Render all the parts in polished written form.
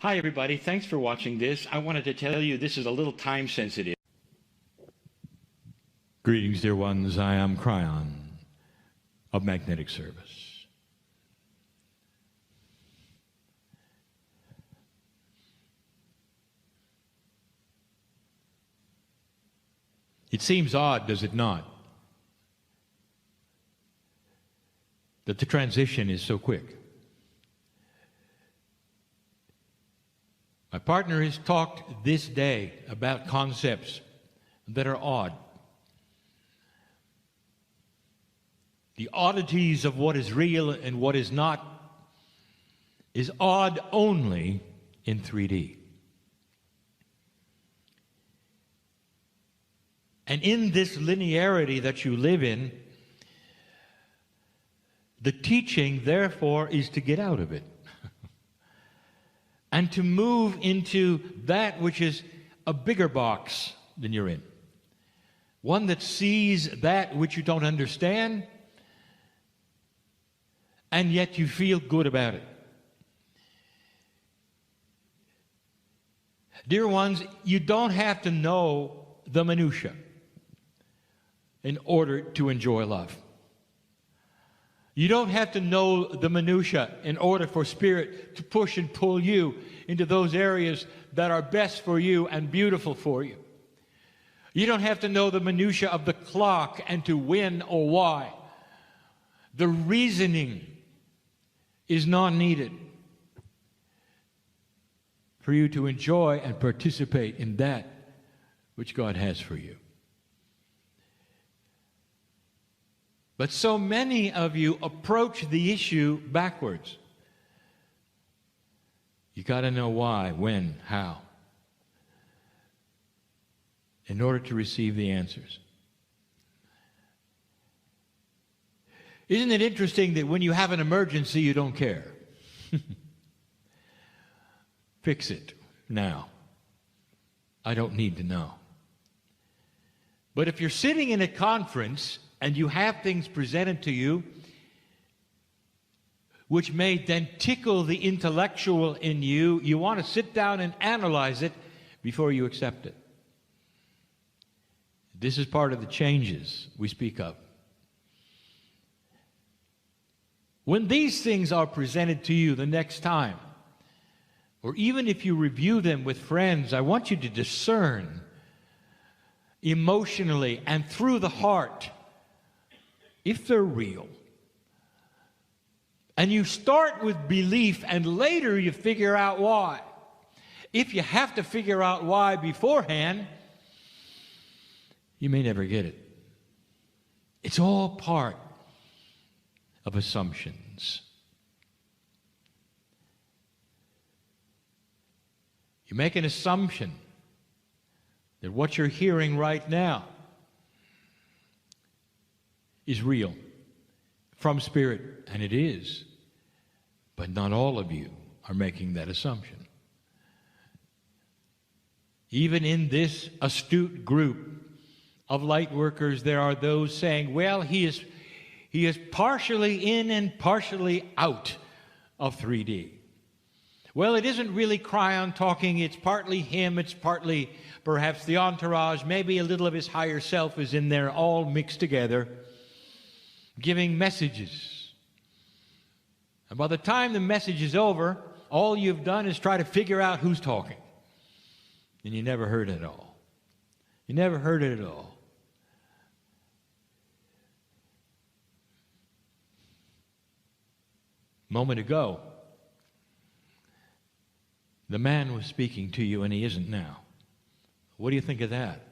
Hi, everybody. Thanks for watching this. I wanted to tell you this is a little time sensitive. Greetings, dear ones. I am Kryon of Magnetic Service. It seems odd, does it not, that the transition is so quick. My partner has talked this day about concepts that are odd. The oddities of what is real and what is not is odd only in 3D. And in this linearity that you live in, the teaching, therefore, is to get out of it. And to move into that which is a bigger box than you're in. One that sees that which you don't understand, and yet you feel good about it. Dear ones, you don't have to know the minutiae in order to enjoy love. You don't have to know the minutiae in order for Spirit to push and pull you into those areas that are best for you and beautiful for you. You don't have to know the minutiae of the clock and to when or why. The reasoning is not needed for you to enjoy and participate in that which God has for you. But so many of you approach the issue backwards. You got to know why, when, how, in order to receive the answers. Isn't it interesting that when you have an emergency, you don't care? Fix it now. I don't need to know. But if you're sitting in a conference and you have things presented to you which may then tickle the intellectual in you, you want to sit down and analyze it before you accept it. This is part of the changes we speak of. When these things are presented to you the next time, or even if you review them with friends, I want you to discern emotionally and through the heart if they're real. And you start with belief and later you figure out why. If you have to figure out why beforehand, you may never get it. It's all part of assumptions. You make an assumption that what you're hearing right now is real from Spirit, and it is. But not all of you are making that assumption. Even in this astute group of light workers, there are those saying, well, he is partially in and partially out of 3D. Well, it isn't really Kryon talking, it's partly him, it's partly perhaps the entourage, maybe a little of his higher self is in there, all mixed together, giving messages. And by the time the message is over, all you've done is try to figure out who's talking. And you never heard it all. You never heard it at all. A moment ago, the man was speaking to you and he isn't now. What do you think of that?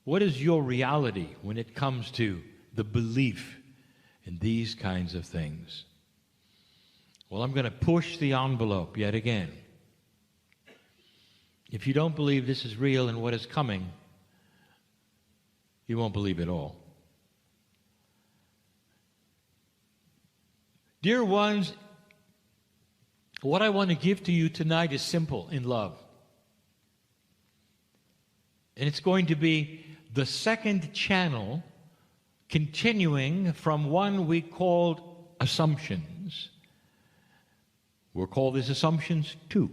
What is your reality when it comes to the belief in these kinds of things? Well, I'm going to push the envelope yet again. If you don't believe this is real and what is coming, you won't believe it all. Dear ones, what I want to give to you tonight is simple in love. And it's going to be the second channel continuing from one we called assumptions, We'll call this Assumptions 2.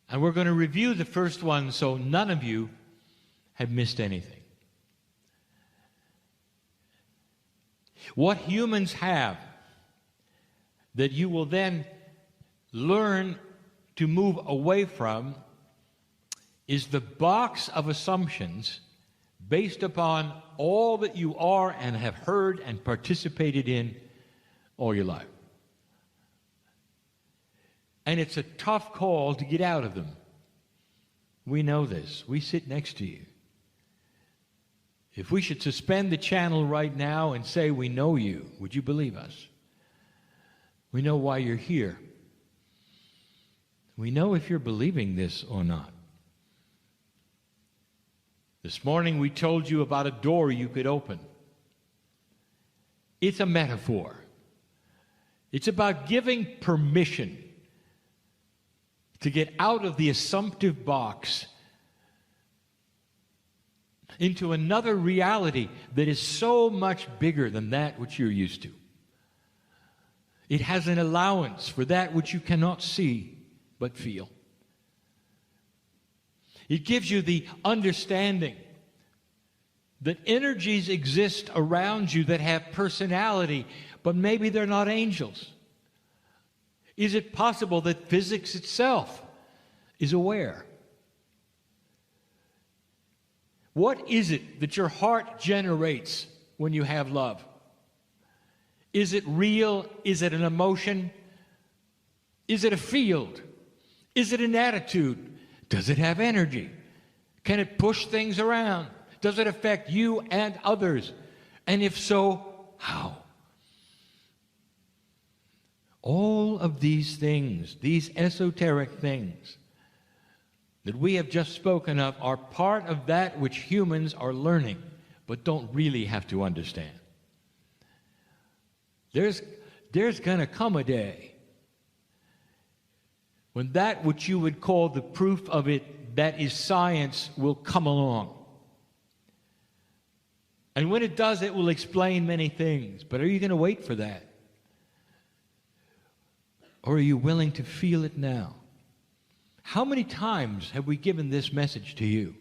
And we're going to review the first one so none of you have missed anything. What humans have that you will then learn to move away from is the box of assumptions based upon all that you are and have heard and participated in all your life. And it's a tough call to get out of them. We know this. We sit next to you. If we should suspend the channel right now and say we know you, would you believe us? We know why you're here. We know if you're believing this or not. This morning we told you about a door you could open. It's a metaphor. It's about giving permission to get out of the assumptive box into another reality that is so much bigger than that which you're used to. It has an allowance for that which you cannot see but feel. It gives you the understanding that energies exist around you that have personality, but maybe they're not angels. Is it possible that physics itself is aware? What is it that your heart generates when you have love? Is it real? Is it an emotion? Is it a field? Is it an attitude? Does it have energy? Can it push things around? Does it affect you and others? And if so, how? All of these things, these esoteric things that we have just spoken of, are part of that which humans are learning, but don't really have to understand. There's going to come a day when that which you would call the proof of it, that is science, will come along. And when it does, it will explain many things. But are you going to wait for that? Or are you willing to feel it now? How many times have we given this message to you?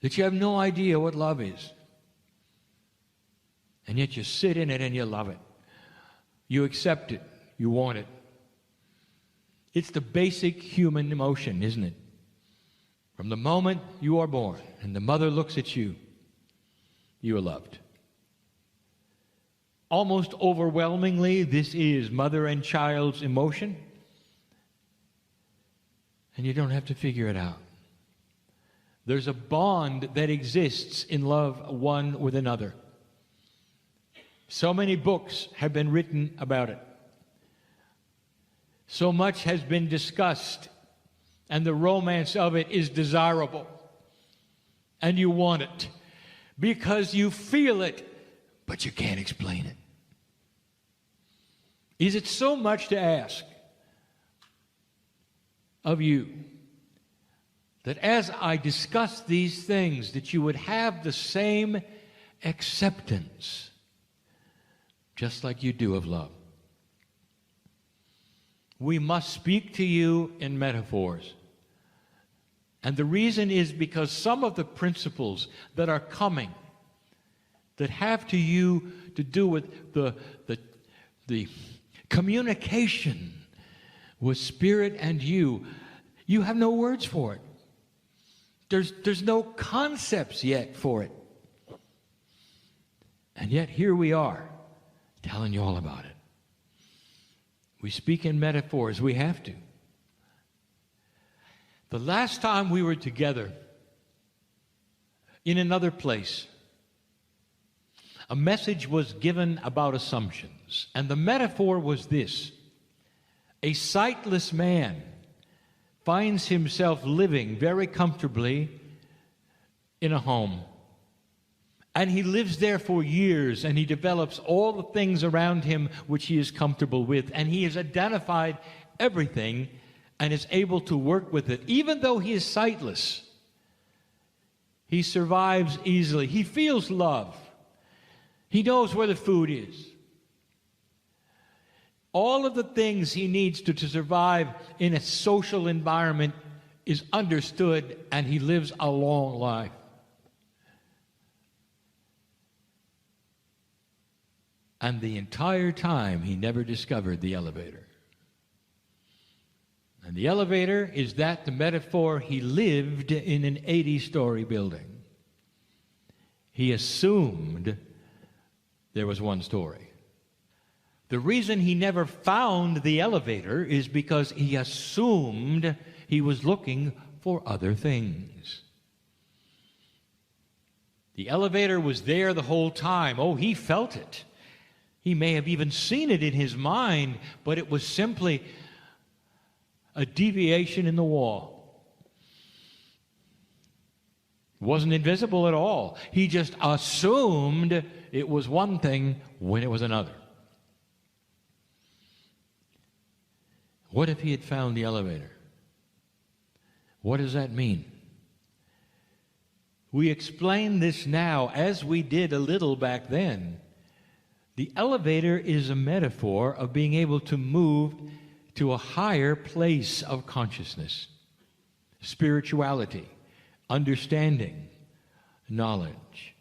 That you have no idea what love is. And yet you sit in it and you love it. You accept it. You want it. It's the basic human emotion, isn't it? From the moment you are born and the mother looks at you, you are loved. Almost overwhelmingly, this is mother and child's emotion. And you don't have to figure it out. There's a bond that exists in love one with another. So many books have been written about it. So much has been discussed, and the romance of it is desirable. And you want it because you feel it, but you can't explain it. Is it so much to ask of you that as I discuss these things, that you would have the same acceptance, just like you do of love? We must speak to you in metaphors. And the reason is because some of the principles that are coming, that have to do with the communication with Spirit and you have no words for it. There's no concepts yet for it. And yet here we are, telling you all about it. We speak in metaphors. We have to. The last time we were together in another place, a message was given about assumptions. And the metaphor was this: a sightless man finds himself living very comfortably in a home. And he lives there for years, and he develops all the things around him which he is comfortable with. And he has identified everything and is able to work with it. Even though he is sightless, he survives easily. He feels love. He knows where the food is. All of the things he needs to survive in a social environment is understood, and he lives a long life. And the entire time, he never discovered the elevator. And the elevator is the metaphor. He lived in an 80-story building. He assumed there was one story. The reason he never found the elevator is because he assumed he was looking for other things. The elevator was there the whole time. Oh, he felt it. He may have even seen it in his mind, but it was simply a deviation in the wall. It wasn't invisible at all. He just assumed it was one thing when it was another. What if he had found the elevator? What does that mean? We explain this now as we did a little back then. The elevator is a metaphor of being able to move to a higher place of consciousness, spirituality, understanding, knowledge.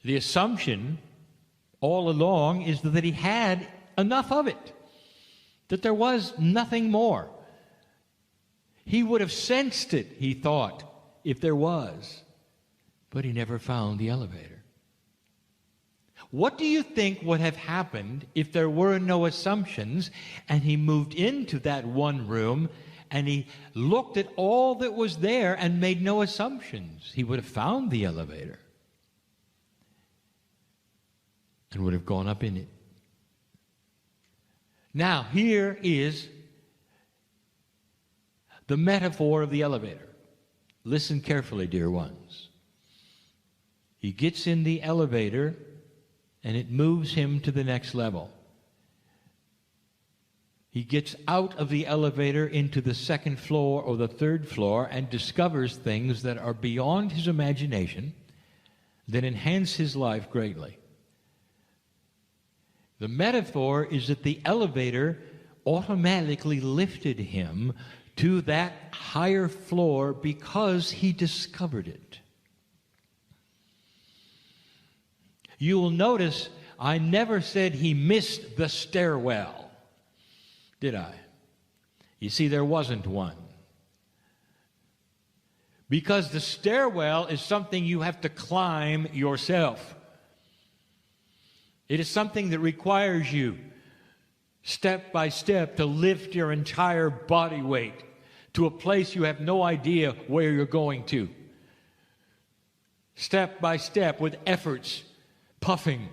The assumption all along is that he had enough of it, that there was nothing more. He would have sensed it, he thought, if there was, but he never found the elevator. What do you think would have happened if there were no assumptions and he moved into that one room and he looked at all that was there and made no assumptions? He would have found the elevator and would have gone up in it. Now, here is the metaphor of the elevator. Listen carefully, dear ones. He gets in the elevator and it moves him to the next level. He gets out of the elevator into the second floor or the third floor and discovers things that are beyond his imagination that enhance his life greatly. The metaphor is that the elevator automatically lifted him to that higher floor because he discovered it. You will notice I never said he missed the stairwell, did I? You see, there wasn't one. Because the stairwell is something you have to climb yourself. It is something that requires you, step by step, to lift your entire body weight to a place you have no idea where you're going to. Step by step, with efforts, puffing,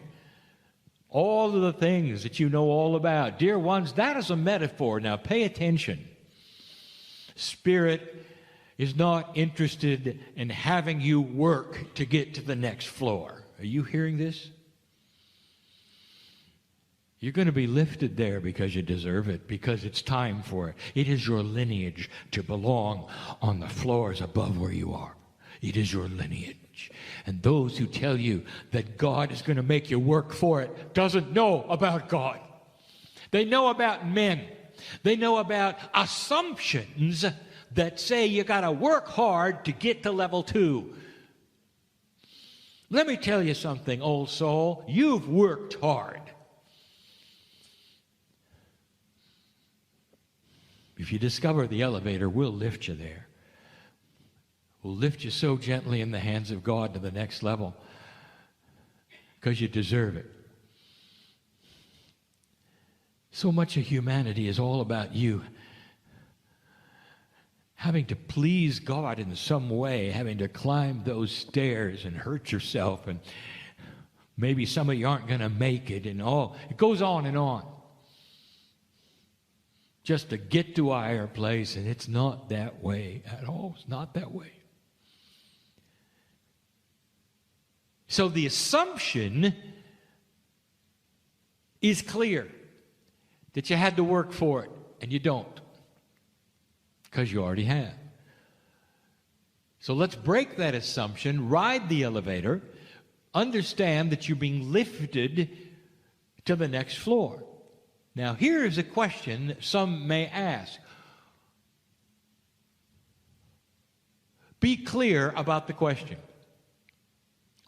all of the things that you know all about. Dear ones, that is a metaphor. Now pay attention. Spirit is not interested in having you work to get to the next floor. Are you hearing this? You're going to be lifted there because you deserve it, because it's time for it. It is your lineage to belong on the floors above where you are. It is your lineage. And those who tell you that God is going to make you work for it doesn't know about God. They know about men. They know about assumptions that say you got to work hard to get to level 2. Let me tell you something, old soul. You've worked hard. If you discover the elevator, we'll lift you there. We'll lift you so gently in the hands of God to the next level because you deserve it. So much of humanity is all about you having to please God in some way, having to climb those stairs and hurt yourself, and maybe some of you aren't going to make it, and all. It goes on and on. Just to get to a higher place, and it's not that way at all. It's not that way. So the assumption is clear that you had to work for it, and you don't, because you already have. So let's break that assumption, ride the elevator, understand that you're being lifted to the next floor. Now, here is a question that some may ask. Be clear about the question.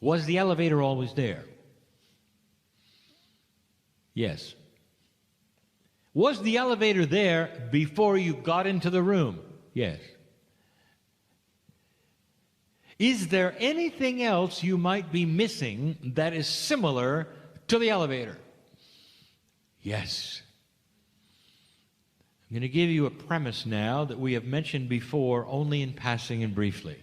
Was the elevator always there? Yes. Was the elevator there before you got into the room? Yes. Is there anything else you might be missing that is similar to the elevator? Yes. I'm going to give you a premise now that we have mentioned before only in passing and briefly.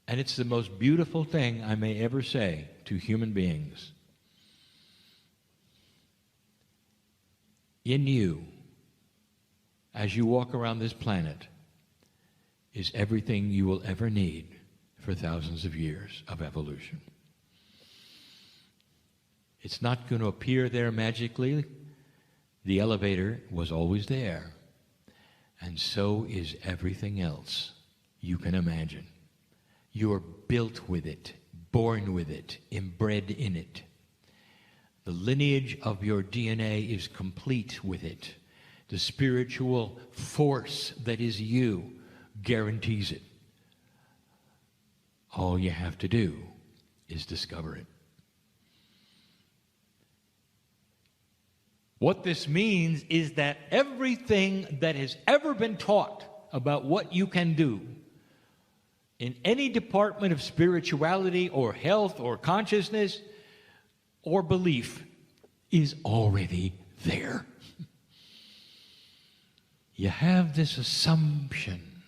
And it's the most beautiful thing I may ever say to human beings. In you, as you walk around this planet, is everything you will ever need for thousands of years of evolution. It's not going to appear there magically. The elevator was always there. And so is everything else you can imagine. You are built with it, born with it, inbred in it. The lineage of your DNA is complete with it. The spiritual force that is you guarantees it. All you have to do is discover it. What this means is that everything that has ever been taught about what you can do in any department of spirituality or health or consciousness or belief is already there. You have this assumption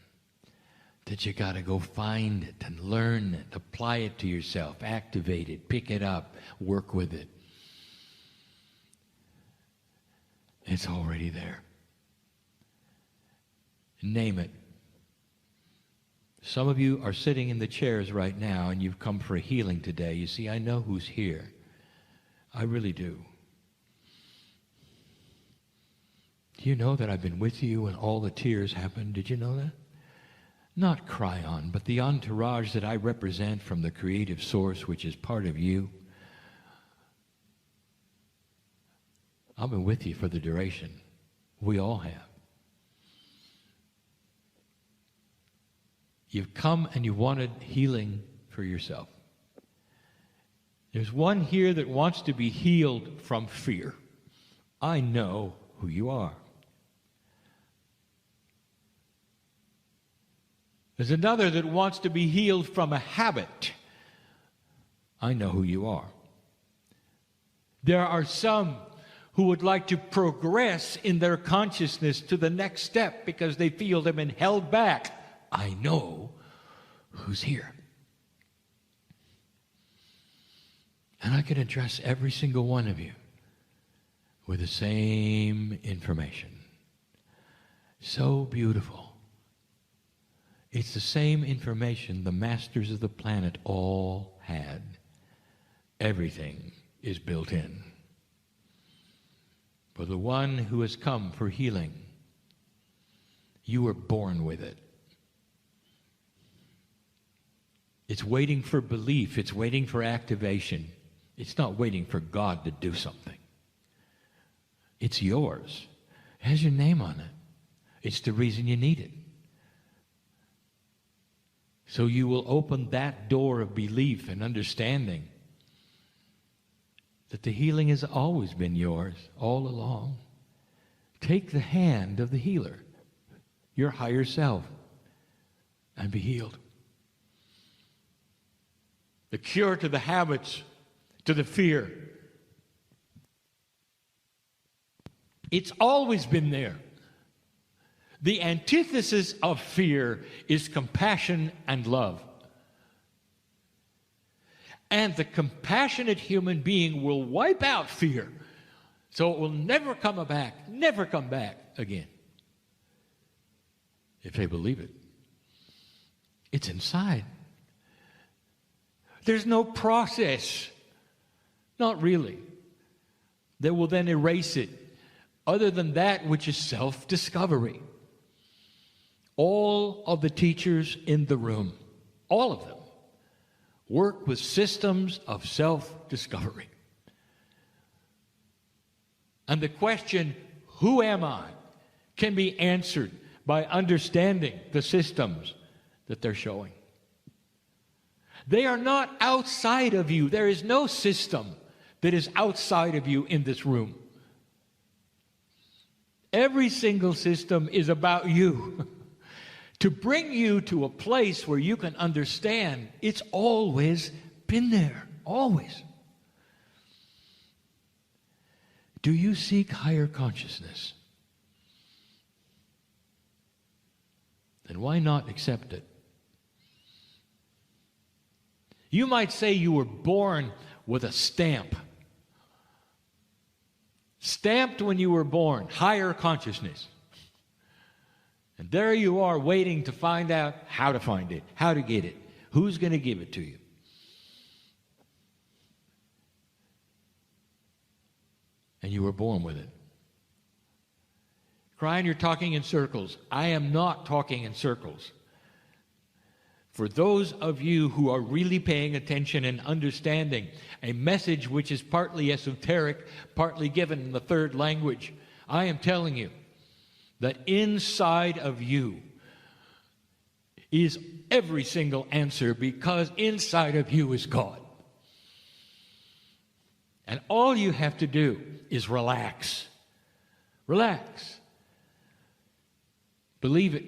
that you got to go find it and learn it, apply it to yourself, activate it, pick it up, work with it. It's already there. Name it. Some of you are sitting in the chairs right now and you've come for a healing today. You see, I know who's here. I really do. Do you know that I've been with you when all the tears happened? Did you know that? Not Kryon, but the entourage that I represent from the creative source, which is part of you. I've been with you for the duration. We all have. You've come and you wanted healing for yourself. There's one here that wants to be healed from fear. I know who you are. There's another that wants to be healed from a habit. I know who you are. There are some who would like to progress in their consciousness to the next step because they feel they've been held back. I know who's here. And I can address every single one of you with the same information. So beautiful. It's the same information the masters of the planet all had. Everything is built in. For the one who has come for healing, you were born with it. It's waiting for belief. It's waiting for activation. It's not waiting for God to do something. It's yours. It has your name on it. It's the reason you need it. So you will open that door of belief and understanding that the healing has always been yours all along. Take the hand of the healer, your higher self, and be healed. The cure to the habits, to the fear. It's always been there. The antithesis of fear is compassion and love. And the compassionate human being will wipe out fear, so it will never come back again. If they believe it. It's inside. There's no process, not really, that will then erase it, other than that which is self-discovery. All of the teachers in the room, all of them, work with systems of self-discovery. And the question, who am I, can be answered by understanding the systems that they're showing. They are not outside of you. There is no system that is outside of you in this room. Every single system is about you. To bring you to a place where you can understand it's always been there. Always. Do you seek higher consciousness? Then why not accept it? You might say you were born with a stamp. Stamped when you were born, higher consciousness. And there you are waiting to find out how to find it, how to get it, who's going to give it to you. And you were born with it. Kryon, you're talking in circles. I am not talking in circles. For those of you who are really paying attention and understanding a message which is partly esoteric, partly given in the third language, I am telling you that inside of you is every single answer, because inside of you is God. And all you have to do is relax. Relax. Believe it.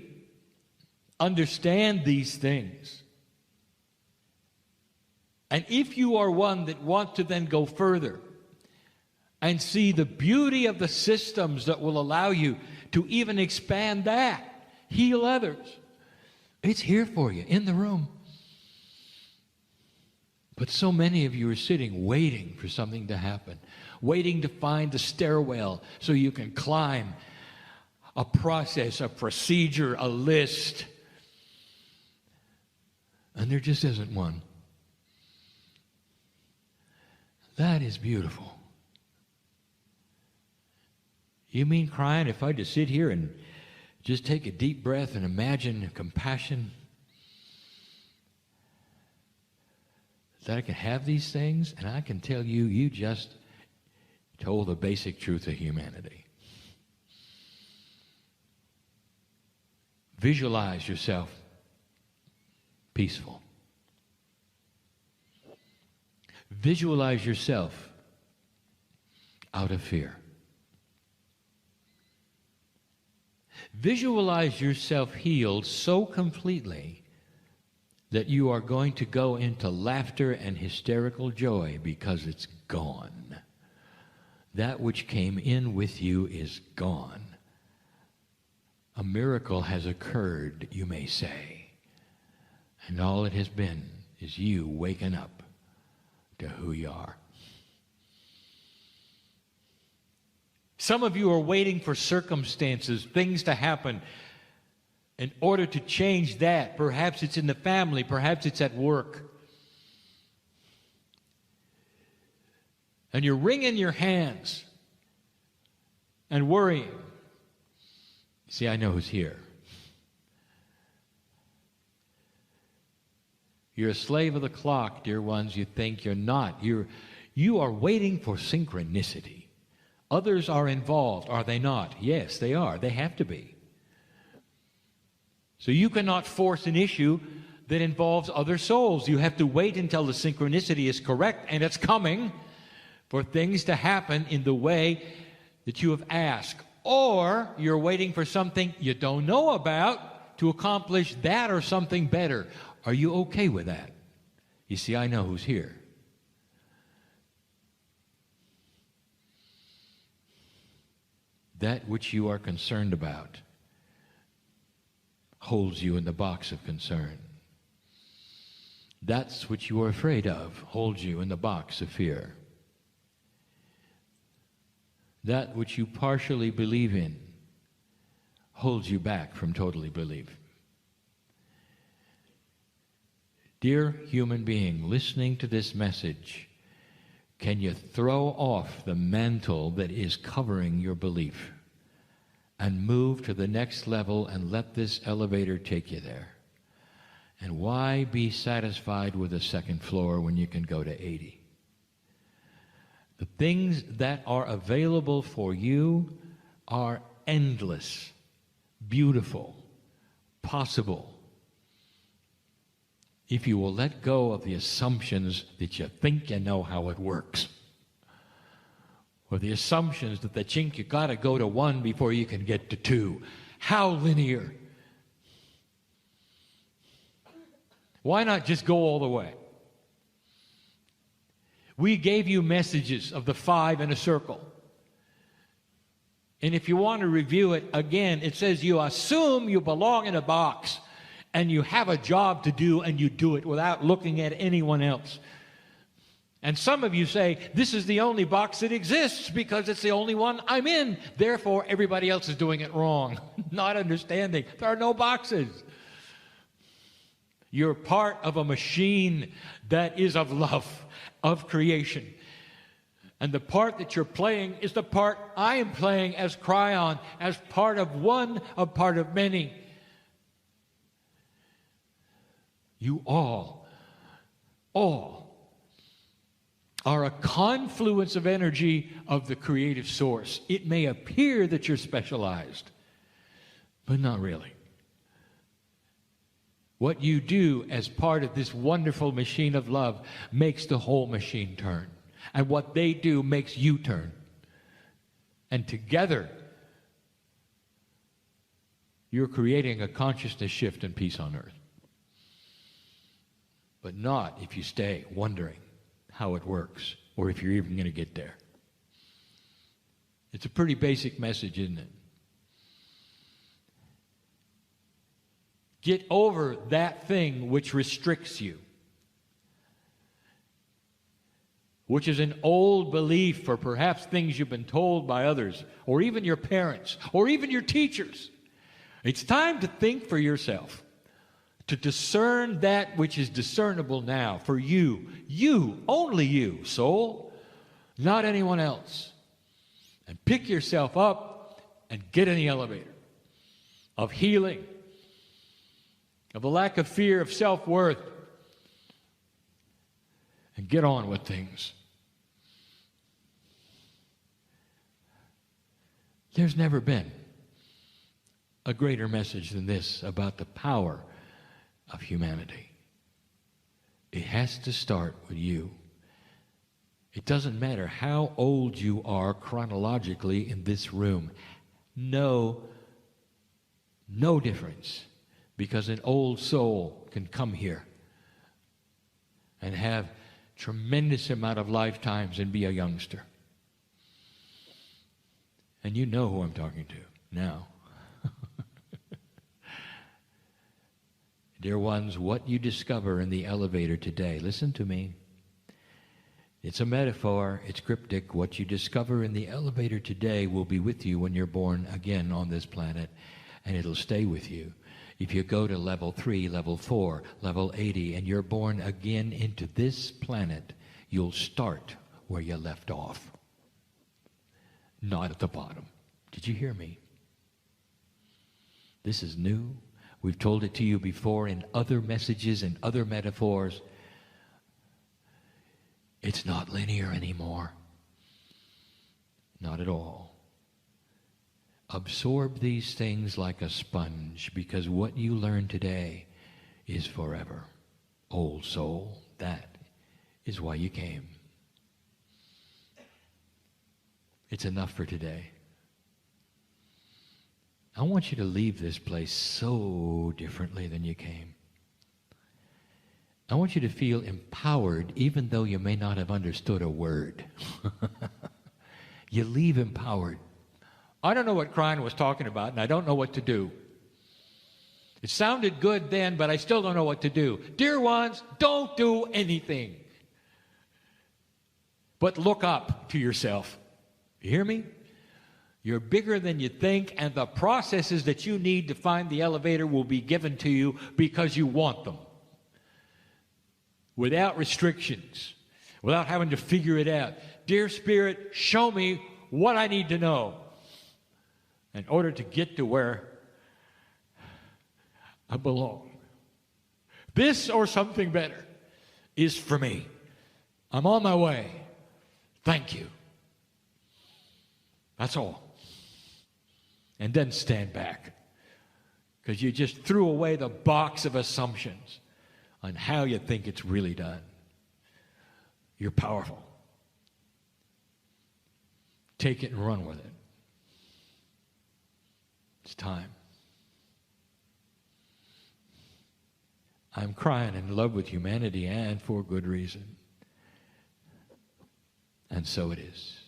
Understand these things. And if you are one that wants to then go further and see the beauty of the systems that will allow you to even expand that, heal others, it's here for you in the room. But so many of you are sitting waiting for something to happen, waiting to find the stairwell so you can climb a process, a procedure, a list. And there just isn't one. That is beautiful. You mean, Kryon, if I just sit here and just take a deep breath and imagine compassion, that I can have these things? And I can tell you, you just told the basic truth of humanity. Visualize yourself peaceful. Visualize yourself out of fear. Visualize yourself healed so completely that you are going to go into laughter and hysterical joy because it's gone. That which came in with you is gone. A miracle has occurred, you may say. And all it has been is you waking up to who you are. Some of you are waiting for circumstances, things to happen in order to change that. Perhaps it's in the family, perhaps it's at work. And you're wringing your hands and worrying. See, I know who's here. You're a slave of the clock, dear ones. You think you're not. You are waiting for synchronicity. Others are involved, are they not? Yes, they are. They have to be. So you cannot force an issue that involves other souls. You have to wait until the synchronicity is correct, and it's coming, for things to happen in the way that you have asked. Or you're waiting for something you don't know about to accomplish that or something better. Are you okay with that? You see, I know who's here. That which you are concerned about holds you in the box of concern. That's what you are afraid of holds you in the box of fear. That which you partially believe in holds you back from totally belief. Dear human being, listening to this message, can you throw off the mantle that is covering your belief and move to the next level and let this elevator take you there? And why be satisfied with the second floor when you can go to 80? The things that are available for you are endless, beautiful, possible. If you will let go of the assumptions that you think you know how it works, or the assumptions that you got to go to 1 before you can get to 2. How linear. Why not just go all the way? We gave you messages of the 5 in a circle. And if you want to review it again, it says you assume you belong in a box and you have a job to do, and you do it without looking at anyone else. And some of you say, this is the only box that exists because it's the only one I'm in. Therefore, everybody else is doing it wrong. Not understanding. There are no boxes. You're part of a machine that is of love, of creation. And the part that you're playing is the part I am playing as Kryon, as part of one, a part of many. You all are a confluence of energy of the creative source. It may appear that you're specialized, but not really. What you do as part of this wonderful machine of love makes the whole machine turn. And what they do makes you turn. And together, you're creating a consciousness shift and peace on earth. But not if you stay wondering how it works, or if you're even going to get there. It's a pretty basic message, isn't it? Get over that thing which restricts you, which is an old belief, or perhaps things you've been told by others, or even your parents, or even your teachers. It's time to think for yourself, to discern that which is discernible now for you, only you, soul, not anyone else. And pick yourself up and get in the elevator of healing, of a lack of fear, of self-worth, and get on with things. There's never been a greater message than this about the power of humanity. It has to start with you. It doesn't matter how old you are chronologically in this room. No difference. Because an old soul can come here and have tremendous amount of lifetimes and be a youngster. And you know who I'm talking to now. Dear ones, what you discover in the elevator today, listen to me. It's a metaphor, it's cryptic. What you discover in the elevator today will be with you when you're born again on this planet, and it'll stay with you. If you go to level 3, level 4, level 80, and you're born again into this planet, you'll start where you left off. Not at the bottom. Did you hear me? This is new. We've told it to you before in other messages and other metaphors. It's not linear anymore. Not at all. Absorb these things like a sponge, because what you learn today is forever. Old soul, that is why you came. It's enough for today. I want you to leave this place so differently than you came. I want you to feel empowered even though you may not have understood a word. You leave empowered. I don't know what Kryon was talking about, and I don't know what to do. It sounded good then, but I still don't know what to do. Dear ones, don't do anything. But look up to yourself. You hear me? You're bigger than you think, and the processes that you need to find the elevator will be given to you because you want them. Without restrictions, without having to figure it out. Dear Spirit, show me what I need to know in order to get to where I belong. This or something better is for me. I'm on my way. Thank you. That's all. And then stand back. Because you just threw away the box of assumptions on how you think it's really done. You're powerful. Take it and run with it. It's time. I'm crying in love with humanity, and for good reason. And so it is.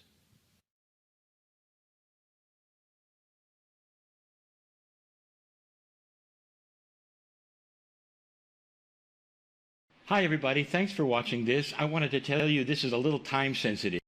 Hi, everybody. Thanks for watching this. I wanted to tell you this is a little time sensitive.